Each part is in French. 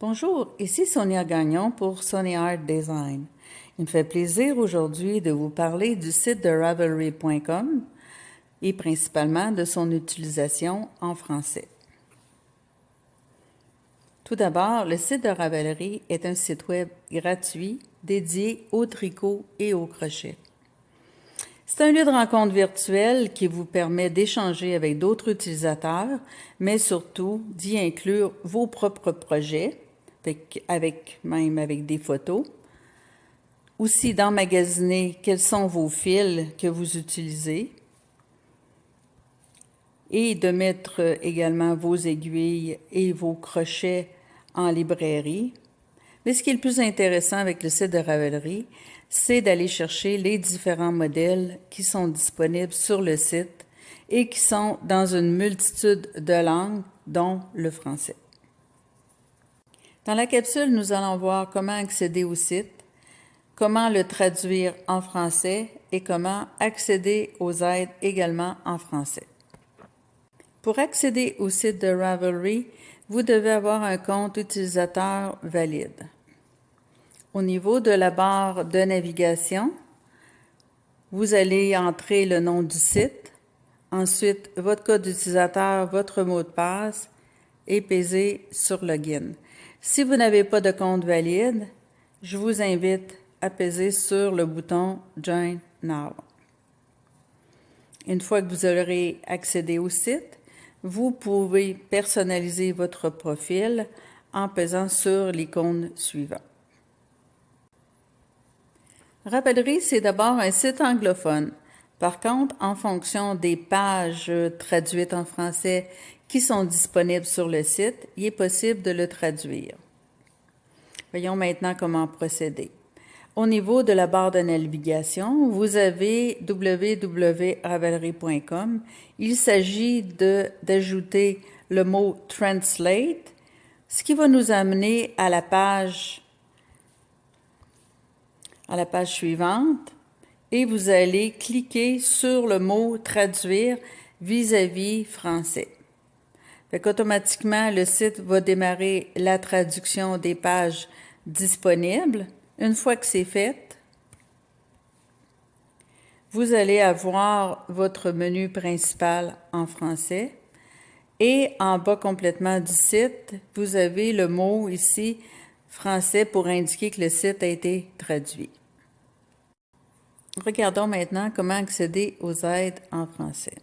Bonjour, ici Sonia Gagnon pour Sonia Art Design. Il me fait plaisir aujourd'hui de vous parler du site de Ravelry.com et principalement de son utilisation en français. Tout d'abord, le site de Ravelry est un site web gratuit dédié au tricot et au crochet. C'est un lieu de rencontre virtuel qui vous permet d'échanger avec d'autres utilisateurs, mais surtout d'y inclure vos propres projets, avec des photos. Aussi d'emmagasiner quels sont vos fils que vous utilisez et de mettre également vos aiguilles et vos crochets en librairie. Mais ce qui est le plus intéressant avec le site de Ravelry, c'est d'aller chercher les différents modèles qui sont disponibles sur le site et qui sont dans une multitude de langues, dont le français. Dans la capsule, nous allons voir comment accéder au site, comment le traduire en français et comment accéder aux aides également en français. Pour accéder au site de Ravelry, vous devez avoir un compte utilisateur valide. Au niveau de la barre de navigation, vous allez entrer le nom du site, ensuite votre code d'utilisateur, votre mot de passe et peser sur Login. Si vous n'avez pas de compte valide, je vous invite à peser sur le bouton Join Now. Une fois que vous aurez accédé au site, vous pouvez personnaliser votre profil en pesant sur l'icône suivante. Ravelry, c'est d'abord un site anglophone. Par contre, en fonction des pages traduites en français qui sont disponibles sur le site, il est possible de le traduire. Voyons maintenant comment procéder. Au niveau de la barre de navigation, vous avez www.ravelry.com. Il s'agit d'ajouter le mot « Translate », ce qui va nous amener à la page suivante et vous allez cliquer sur le mot « Traduire » vis-à-vis français. Fait qu'automatiquement, le site va démarrer la traduction des pages disponibles. Une fois que c'est fait, vous allez avoir votre menu principal en français et en bas complètement du site, vous avez le mot ici « Français » pour indiquer que le site a été traduit. Regardons maintenant comment accéder aux aides en français.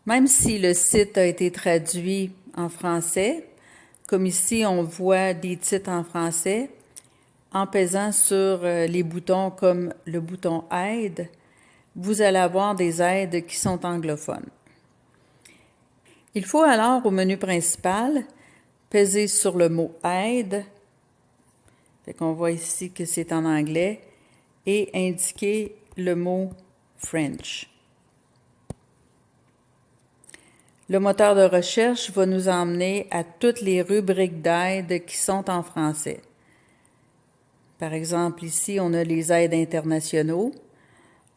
Même si le site a été traduit en français, comme ici on voit des titres en français, en pesant sur les boutons comme le bouton « Aide », vous allez avoir des aides qui sont anglophones. Il faut alors au menu principal peser sur le mot « Aide », on voit ici que c'est en anglais, et indiquer le mot « French ». Le moteur de recherche va nous emmener à toutes les rubriques d'aide qui sont en français. Par exemple, ici, on a les aides internationaux.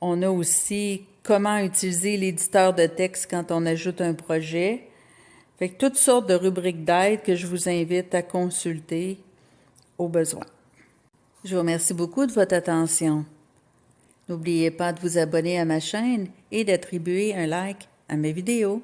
On a aussi comment utiliser l'éditeur de texte quand on ajoute un projet. Fait que toutes sortes de rubriques d'aide que je vous invite à consulter au besoin. Je vous remercie beaucoup de votre attention. N'oubliez pas de vous abonner à ma chaîne et d'attribuer un like à mes vidéos.